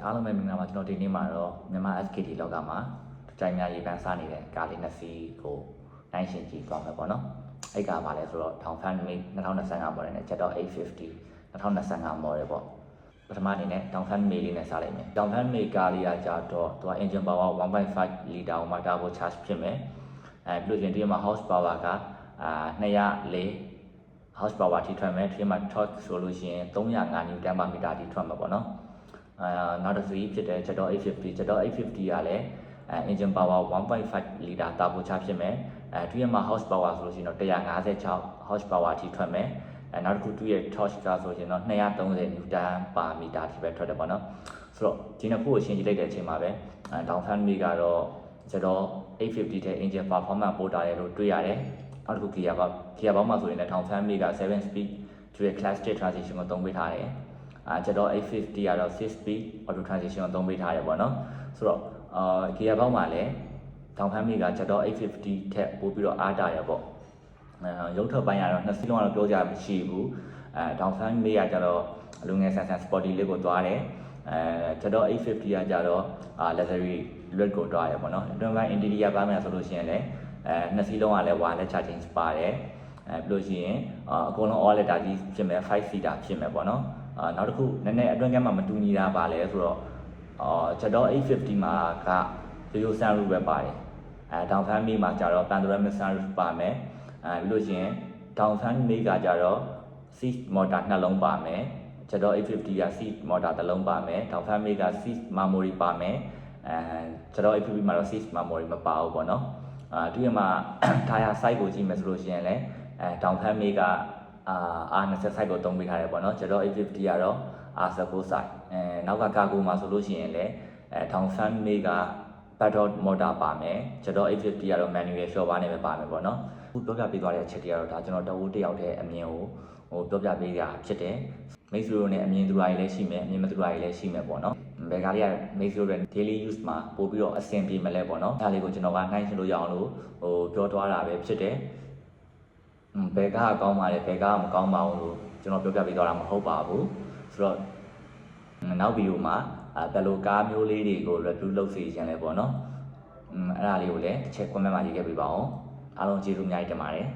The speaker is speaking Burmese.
အားလုံးပဲမင်္ဂလာပါကျွန်တော်ဒီနေ့မှာတော့မြန်မာ SKT လောကမှာတိုင်များရေးပန်းစားနေတဲ့ကားလေးနှစ်စီးကိုနိုင်ရှင်ကြည့်သွားမယ်ပေါ့နော်အဲ့ကားပါလဲဆိုတော့ Dongfeng Mate 2025 model နဲ့ Jet 850 2025 model ပေါ့ပထမအနေနဲ့ Dongfeng Mate လေးနဲ့စားလိုက်မယ် Dongfeng Mate ကားလေးကကြတော့သူက engine power 1.5 liter မှာ turbo charge ဖြစ်မယ်ပြီးလို့ရှိရင်ဒီမှာ horse power က204 horse power ထိထွက်မယ်ဒီမှာ torque ဆိုလို့ရှိရင်305 Newton per meter ထိထွက်မှာပေါ့နော်နောက်တစ်စီးဖြစ်တဲ့ Jet 850 Jet 850 ကလည်းengine power 1.5 liter turbo charge ဖြစ်မယ်ဒီမှာ horse power ဆိုလို့ရှိရင်တော့156 horse power ထိထွက်မယ်နောက်တစ်ခုသူ့ရဲ့ torque ကဆိုရင်တော့230 Newton per meter ထိပဲထွက်တယ်ပေါ့နော်ဆိုတော့ဒီနှစ်ခုကိုရှင်းကြည့်လိုက်တဲ့အချိန်မှာပဲ Dongfeng Mate ကတော့ Jet 850 တဲ့ engine performance ပိုတာတယ်လို့တွေ့ရတယ်နောက်တစ်ခု gear box မှာဆိုရင်လည်း Dongfeng Mate က7 speed dual clutch transition ကိုသုံးပေးထားတယ်Jet 850 ကတော့ 6 speed auto transition ကိုသုံးပေးထားတယ်ပေါ့နော်ဆိုတော့gear box မှာလည်း Dongfeng Mate က Jet 850 ထက်ပိုပြီးတော့အားတာရပေါ့ရုပ်ထွက်ပိုင်းကတော့နှစ်စီးလုံးကတော့ပြောကြမရှိဘူးDongfeng Mate ကကြတော့လူငယ်ဆန်ဆန် sporty လေးကိုသွားတယ်Jet 850 ကကြတော့luxury look ကိုသွားရပေါ့နော်အတွင်းပိုင်း interior ပိုင်းမှာဆိုလို့ရှိရင်လည်းနှစ်စီးလုံးကလည်း wireless charging ပါတယ်ပြီးလို့ရှိရင်အကုန်လုံး all letter ကြီးဖြစ်မယ်5 seater ဖြစ်မယ်ပေါ့နော်နောက်တစ်ခုနည်းနည်းအတွင်းကမှမတူညီတာပါလဲဆိုတော့Jet 850 မှာကရိုးရိုး sunroof ပဲပါတယ်Dongfeng Mate မှာကြတော့ panoramic sunroof ပါမယ်ပြီးလို့ရှိရင် Dongfeng Mate ကကြတော့ seat motor နှလုံးပါမယ်Jet 850 က seat motor တစ်လုံးပါမယ် Dongfeng Mate က seat memory ပါမယ်Jet 850 မှာတော့ seat memory မပါဘူးပေါ့နော်ဒီမှာ tire size ကိုကြည့်မယ်ဆိုလို့ရှိရင်လည်း Dongfeng Mate ကR20 size ကိုသုံးပေးထားတယ်ပေါ့နော်Jet 850 ကတော့ R19 size နောက်ကကာကိုမှာဆိုလို့ရှိရင်လည်းDongfeng Mate က pedal motor ပါမယ်Jet 850 ကတော့ manual short bar နဲ့ပဲပါမယ်ပေါ့နော်အခုပြောပြပေးသွားတဲ့အချက်တွေကတော့ဒါကျွန်တော်တဝူးတစ်ယောက်တည်းအမြင်ကိုပြောပြပေးတာဖြစ်တယ်မိတ်ဆွေတို့နဲ့အမြင်သူတွေလည်းရှိမယ်အမြင်မသူတွေလည်းရှိမယ်ပေါ့နော်ဘယ်ကားလေးကမိတ်ဆွေတို့ daily use မှာပို့ပြီးတော့အဆင်ပြေမလဲပေါ့နော်ဒါလေးကိုကျွန်တော်ကနှိုင်းရှင်းလို့ရအောင်လို့ပြောသွားတာပဲဖြစ်တယ်ဘယ်ကားကောင်းပါလဲဘယ်ကားမကောင်းပါဘူးလို့ကျွန်တော်ပြောပြပေးသွားတာမဟုတ်ပါဘူးဆိုတော့နောက်ဗီဒီယိုမှာဘယ်လိုကားမျိုးလေးတွေကို review လုပ်စီခြင်းလဲပေါ့နော်အဲ့ဒါလေးကိုလည်းတစ်ချက် comment မှာရေးခဲ့ပေးပါအောင်အားလုံးကျေးဇူးအများကြီးတင်ပါတယ်